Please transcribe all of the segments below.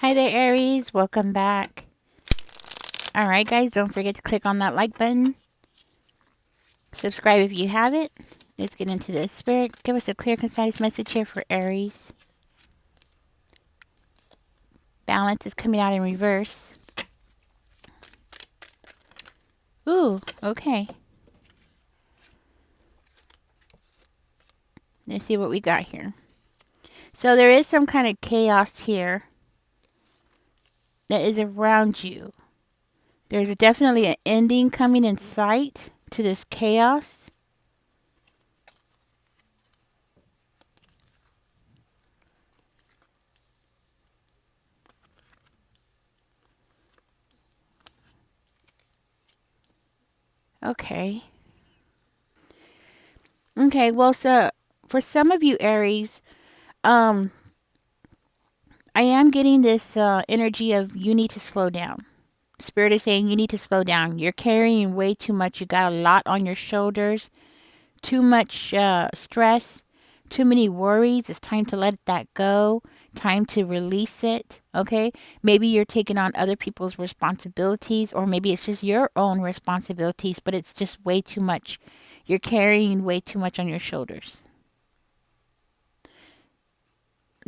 Hi there, Aries. Welcome back. All right, guys, don't forget to click on that like button. Subscribe if you haven't. Let's get into this. Spirit, give us a clear, concise message here for Aries. Balance is coming out in reverse. Ooh, okay. Let's see what we got here. So there is some kind of chaos here that is around you. There's definitely an ending coming in sight to this chaos. Okay. Okay, well, so for some of you Aries, I am getting this energy of you need to slow down. Spirit is saying you need to slow down. You're carrying way too much. You got a lot on your shoulders, too much stress, too many worries. It's time to let that go. Time to release it. Okay. Maybe you're taking on other people's responsibilities, or maybe it's just your own responsibilities, but it's just way too much. You're carrying way too much on your shoulders.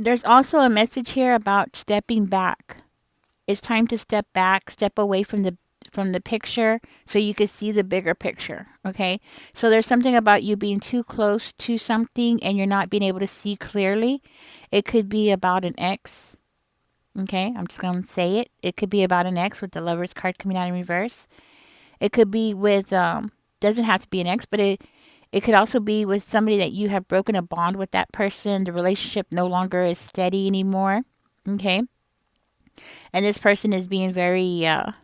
There's also a message here about stepping back. It's time to step back, step away from the picture so you can see the bigger picture, okay? So there's something about you being too close to something and you're not being able to see clearly. It could be about an ex, okay? I'm just going to say it. It could be about an ex with the Lover's card coming out in reverse. It could be with doesn't have to be an ex, but it could also be with somebody that you have broken a bond with that person. The relationship no longer is steady anymore, okay? And this person is being very I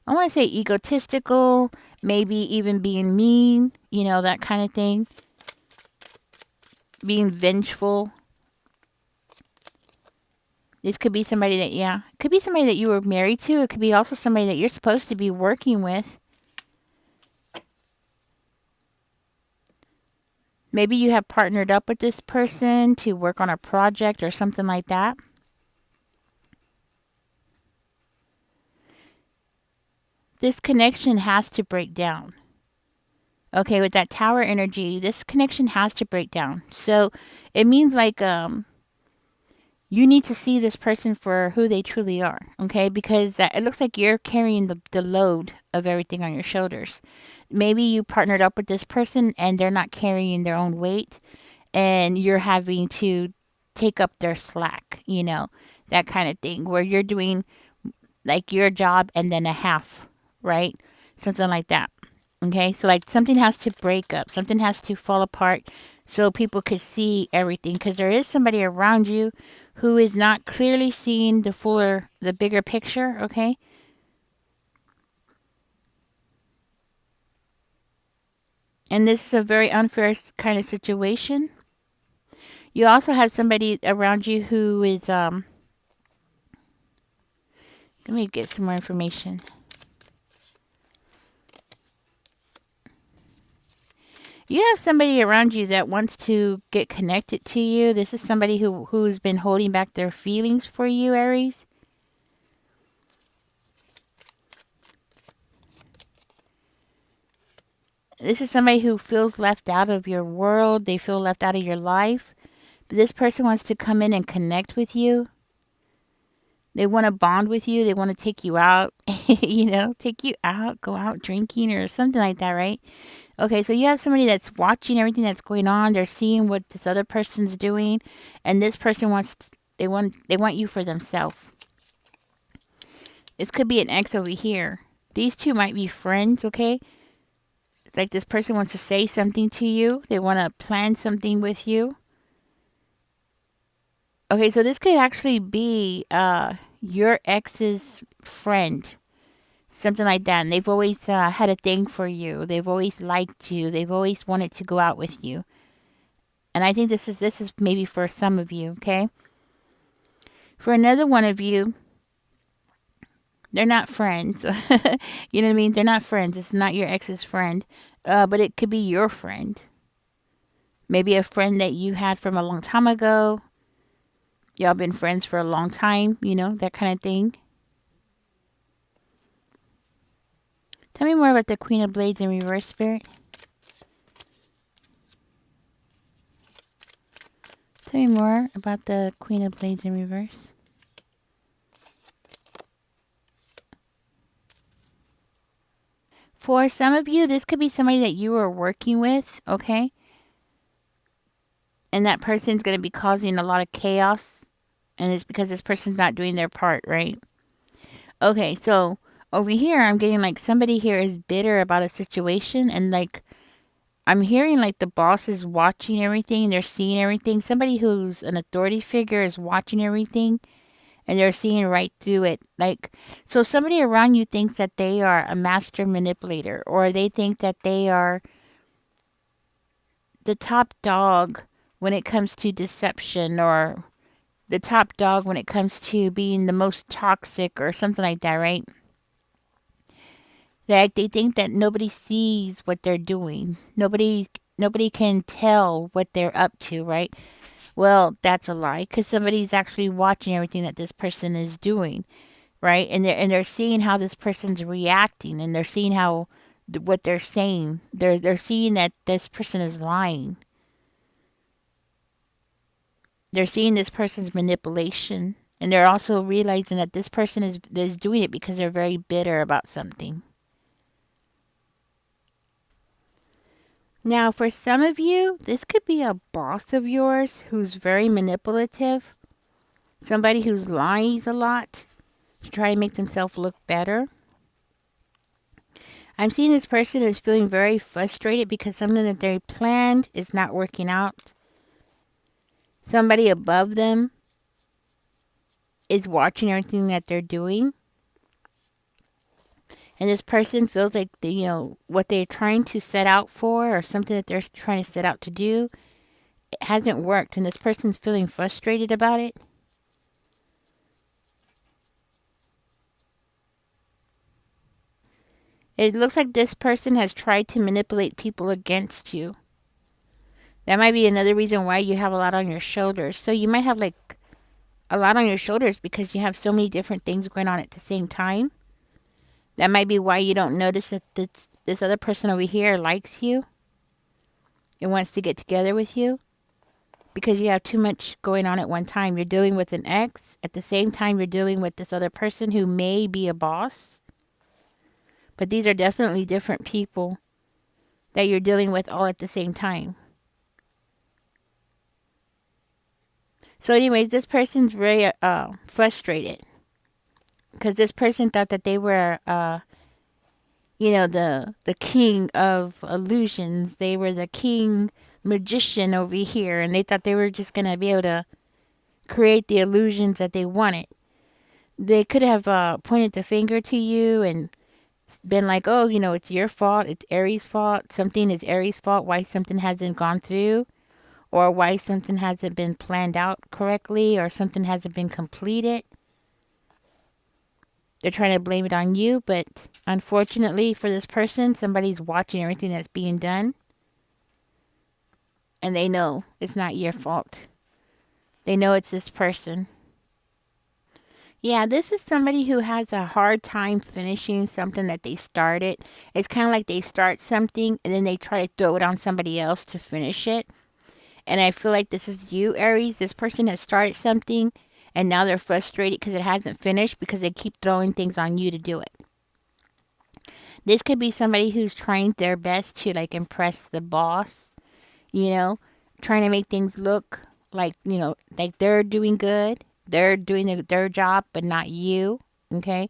want to say egotistical, maybe even being mean, that kind of thing. Being vengeful. This could be somebody that, it could be somebody that you were married to. It could be also somebody that you're supposed to be working with. Maybe you have partnered up with this person to work on a project or something like that. This connection has to break down. Okay, with that tower energy, this connection has to break down. So it means like you need to see this person for who they truly are, okay? Because it looks like you're carrying the load of everything on your shoulders. Maybe you partnered up with this person and they're not carrying their own weight and you're having to take up their slack, that kind of thing, where you're doing like your job and then a half, right? Something like that. Okay, so like something has to break up, something has to fall apart so people could see everything because there is somebody around you who is not clearly seeing the bigger picture, okay? And this is a very unfair kind of situation. You also have somebody around you who is, let me get some more information. You have somebody around you that wants to get connected to you. This is somebody who's been holding back their feelings for you, Aries. This is somebody who feels left out of your world. They feel left out of your life. But this person wants to come in and connect with you. They want to bond with you. They want to take you out, take you out, go out drinking or something like that, right? Okay, so you have somebody that's watching everything that's going on. They're seeing what this other person's doing, and this person they want you for themselves. This could be an ex over here. These two might be friends, okay? It's like this person wants to say something to you. They want to plan something with you. Okay, so this could actually be your ex's friend, something like that. And they've always had a thing for you. They've always liked you. They've always wanted to go out with you. And I think this is maybe for some of you, okay? For another one of you, they're not friends. You know what I mean? They're not friends. It's not your ex's friend, but it could be your friend. Maybe a friend that you had from a long time ago. Y'all been friends for a long time, that kind of thing. Tell me more about the Queen of Blades in reverse, Spirit. Tell me more about the Queen of Blades in reverse. For some of you, this could be somebody that you are working with, okay? And that person's going to be causing a lot of chaos. And it's because this person's not doing their part, right? Okay, so over here, I'm getting like somebody here is bitter about a situation. And like, I'm hearing like the boss is watching everything. They're seeing everything. Somebody who's an authority figure is watching everything. And they're seeing right through it. Like, so somebody around you thinks that they are a master manipulator, or they think that they are the top dog when it comes to deception, or the top dog when it comes to being the most toxic, or something like that, right? Like, they think that nobody sees what they're doing. Nobody can tell what they're up to, right? Well, that's a lie, because somebody's actually watching everything that this person is doing, right? And they're seeing how this person's reacting, and they're seeing how what they're saying. They're seeing that this person is lying. They're seeing this person's manipulation, and they're also realizing that this person is doing it because they're very bitter about something. Now, for some of you, this could be a boss of yours who's very manipulative, somebody who lies a lot to try to make themselves look better. I'm seeing this person is feeling very frustrated because something that they planned is not working out. Somebody above them is watching everything that they're doing. And this person feels like, what they're trying to set out for, or something that they're trying to set out to do, it hasn't worked. And this person's feeling frustrated about it. It looks like this person has tried to manipulate people against you. That might be another reason why you have a lot on your shoulders. So you might have like a lot on your shoulders because you have so many different things going on at the same time. That might be why you don't notice that this other person over here likes you and wants to get together with you, because you have too much going on at one time. You're dealing with an ex. At the same time, you're dealing with this other person who may be a boss. But these are definitely different people that you're dealing with all at the same time. So anyways, this person's very frustrated because this person thought that they were, the king of illusions. They were the king magician over here, and they thought they were just going to be able to create the illusions that they wanted. They could have pointed the finger to you and been like, oh, it's your fault. It's Aries' fault. Something is Aries' fault. Why something hasn't gone through, or why something hasn't been planned out correctly, or something hasn't been completed. They're trying to blame it on you, but unfortunately for this person, somebody's watching everything that's being done, and they know it's not your fault. They know it's this person. Yeah, this is somebody who has a hard time finishing something that they started. It's kind of like they start something and then they try to throw it on somebody else to finish it. And I feel like this is you, Aries. This person has started something and now they're frustrated because it hasn't finished because they keep throwing things on you to do it. This could be somebody who's trying their best to like impress the boss, trying to make things look like, like they're doing good. They're doing their job, but not you. Okay?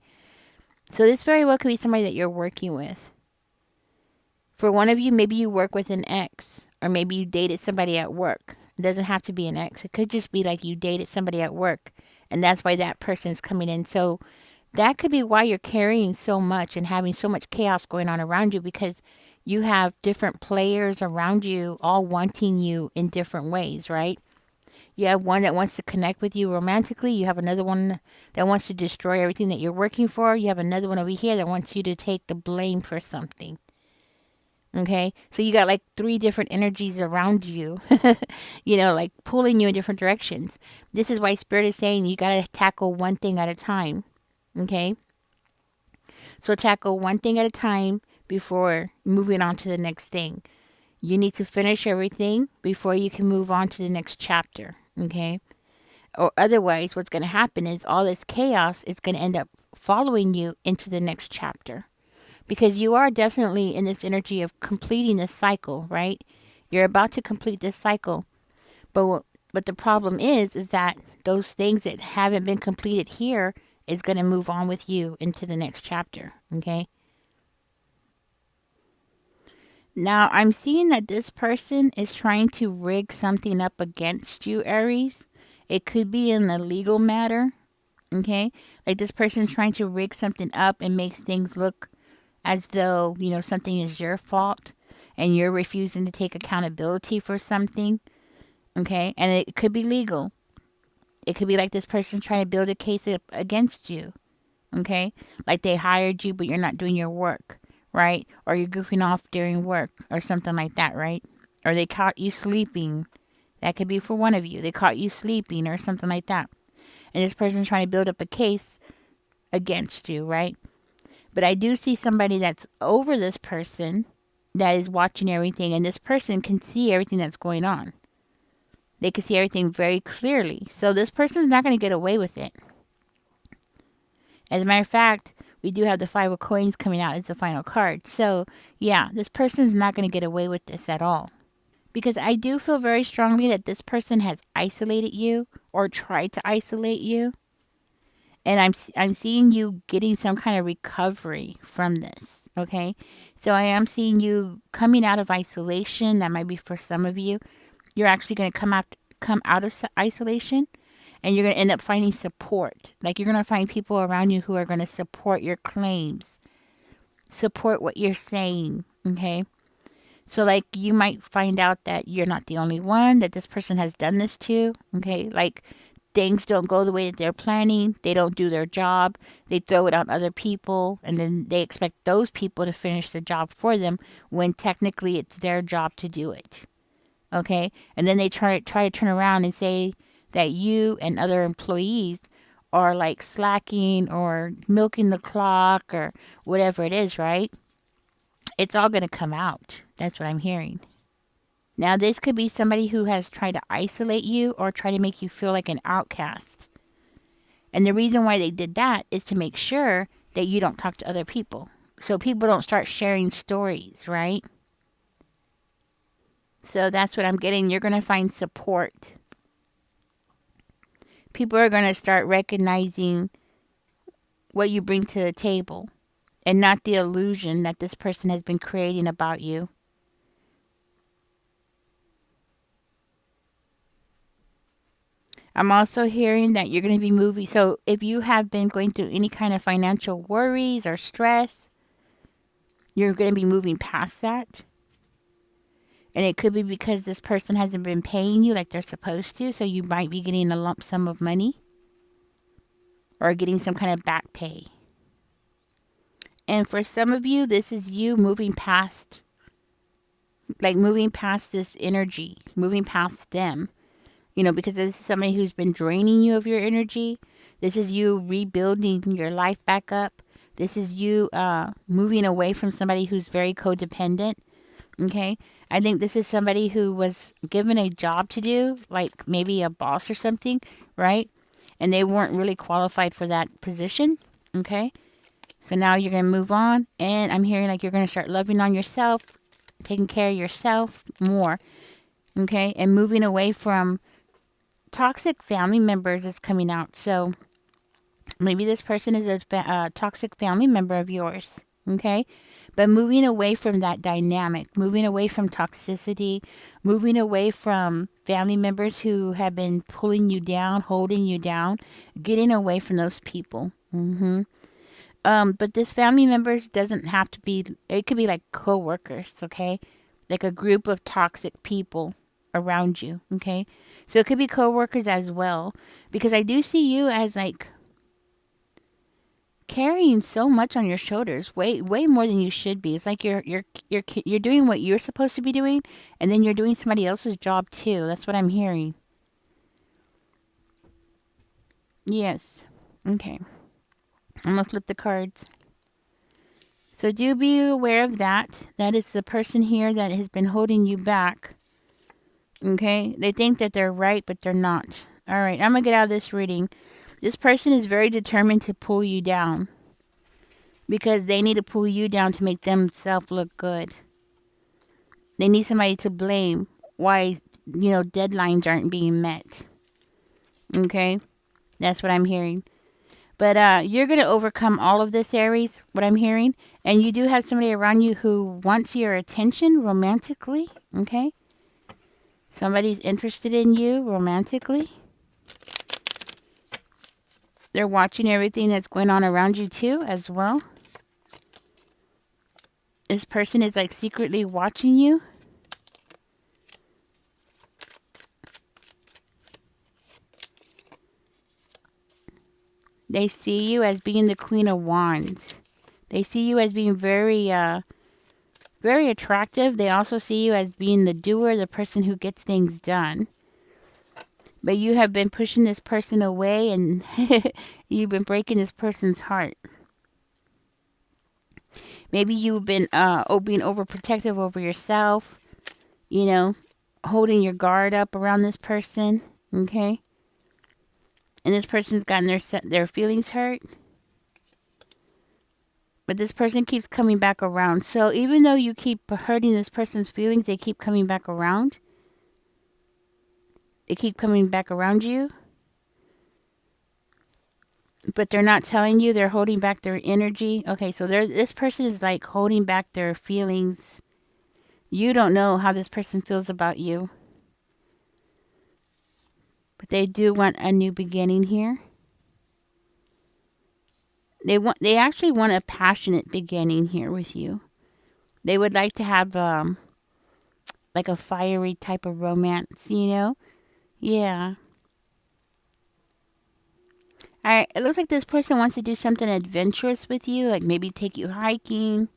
So this very well could be somebody that you're working with. For one of you, maybe you work with an ex, or maybe you dated somebody at work. It doesn't have to be an ex. It could just be like you dated somebody at work, and that's why that person's coming in. So that could be why you're carrying so much and having so much chaos going on around you, because you have different players around you all wanting you in different ways, right? You have one that wants to connect with you romantically. You have another one that wants to destroy everything that you're working for. You have another one over here that wants you to take the blame for something. Okay, so you got like three different energies around you, like pulling you in different directions. This is why Spirit is saying you got to tackle one thing at a time. Okay, so tackle one thing at a time before moving on to the next thing. You need to finish everything before you can move on to the next chapter. Okay, or otherwise, what's going to happen is all this chaos is going to end up following you into the next chapter. Because you are definitely in this energy of completing this cycle, right? You're about to complete this cycle. But the problem is that those things that haven't been completed here is going to move on with you into the next chapter, okay? Now, I'm seeing that this person is trying to rig something up against you, Aries. It could be in a legal matter, okay? Like this person's trying to rig something up and makes things look as though, something is your fault and you're refusing to take accountability for something. Okay. And it could be legal. It could be like this person's trying to build a case against you. Okay. Like they hired you, but you're not doing your work. Right. Or you're goofing off during work or something like that. Right. Or they caught you sleeping. That could be for one of you. They caught you sleeping or something like that. And this person's trying to build up a case against you. Right. But I do see somebody that's over this person that is watching everything, and this person can see everything that's going on. They can see everything very clearly. So this person's not going to get away with it. As a matter of fact, we do have the Five of Coins coming out as the final card. So, yeah, this person's not going to get away with this at all. Because I do feel very strongly that this person has isolated you or tried to isolate you. And I'm seeing you getting some kind of recovery from this, okay? So I am seeing you coming out of isolation. That might be for some of you. You're actually going to come out of isolation, and you're going to end up finding support. Like you're going to find people around you who are going to support your claims, support what you're saying, okay? So like you might find out that you're not the only one that this person has done this to, okay? Like things don't go the way that they're planning. They don't do their job. They throw it on other people, and then they expect those people to finish the job for them when technically it's their job to do it. Okay? And then they try to turn around and say that you and other employees are like slacking or milking the clock or whatever it is, right? It's all going to come out. That's what I'm hearing. Now, this could be somebody who has tried to isolate you or try to make you feel like an outcast. And the reason why they did that is to make sure that you don't talk to other people. So people don't start sharing stories, right? So that's what I'm getting. You're going to find support. People are going to start recognizing what you bring to the table and not the illusion that this person has been creating about you. I'm also hearing that you're going to be moving. So if you have been going through any kind of financial worries or stress, you're going to be moving past that. And it could be because this person hasn't been paying you like they're supposed to. So you might be getting a lump sum of money or getting some kind of back pay. And for some of you, this is you moving past this energy, moving past them. Because this is somebody who's been draining you of your energy. This is you rebuilding your life back up. This is you moving away from somebody who's very codependent. Okay? I think this is somebody who was given a job to do, like maybe a boss or something, right? And they weren't really qualified for that position. Okay? So now you're going to move on. And I'm hearing like you're going to start loving on yourself, taking care of yourself more. Okay? And moving away from toxic family members is coming out. So maybe this person is a toxic family member of yours. Okay? But moving away from that dynamic, moving away from toxicity, moving away from family members who have been pulling you down, holding you down, getting away from those people. But this family members doesn't have to be, it could be like co-workers, okay? Like a group of toxic people around you, okay? So it could be co-workers as well. Because I do see you as like carrying so much on your shoulders, way more than you should be. It's like you're doing what you're supposed to be doing, and then you're doing somebody else's job too. That's what I'm hearing. Yes. Okay. I'm gonna flip the cards. So do be aware of that. That is the person here that has been holding you back. Okay? They think that they're right, but they're not. All right, I'm gonna get out of this reading. This person is very determined to pull you down because they need to pull you down to make themselves look good. They need somebody to blame why, deadlines aren't being met. Okay? That's what I'm hearing. But you're going to overcome all of this, Aries, what I'm hearing. And you do have somebody around you who wants your attention romantically. Okay? Somebody's interested in you romantically. They're watching everything that's going on around you too, as well. This person is like secretly watching you. They see you as being the Queen of Wands. They see you as being very attractive. They also see you as being the doer, the person who gets things done. But you have been pushing this person away and you've been breaking this person's heart. Maybe you've been being overprotective over yourself, holding your guard up around this person, okay? And this person's gotten their feelings hurt. But this person keeps coming back around. So even though you keep hurting this person's feelings, they keep coming back around. They keep coming back around you. But they're not telling you. They're holding back their energy. Okay, so this person is like holding back their feelings. You don't know how this person feels about you. But they do want a new beginning here. They actually want a passionate beginning here with you. They would like to have like a fiery type of romance, Yeah. Alright, it looks like this person wants to do something adventurous with you, like maybe take you hiking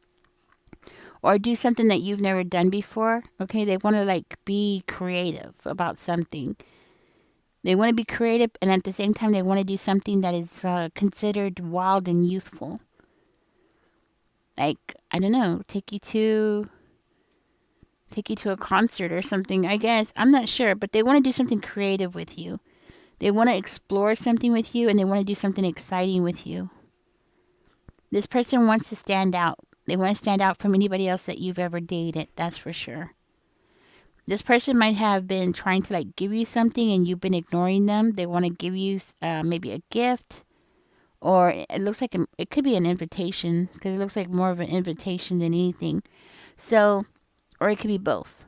or do something that you've never done before. Okay, they want to like be creative about something. They want to be creative, and at the same time, they want to do something that is considered wild and youthful. Like, I don't know, take you to a concert or something, I guess. I'm not sure, but they want to do something creative with you. They want to explore something with you, and they want to do something exciting with you. This person wants to stand out. They want to stand out from anybody else that you've ever dated, that's for sure. This person might have been trying to like give you something and you've been ignoring them. They want to give you maybe a gift, or it looks like it could be an invitation, because it looks like more of an invitation than anything. So, or it could be both.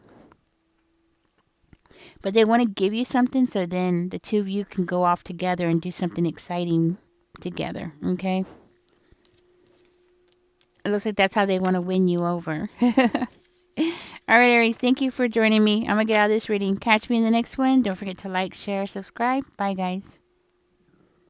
But they want to give you something so then the two of you can go off together and do something exciting together, okay? It looks like that's how they want to win you over. All right, Aries, thank you for joining me. I'm going to get out of this reading. Catch me in the next one. Don't forget to like, share, subscribe. Bye, guys.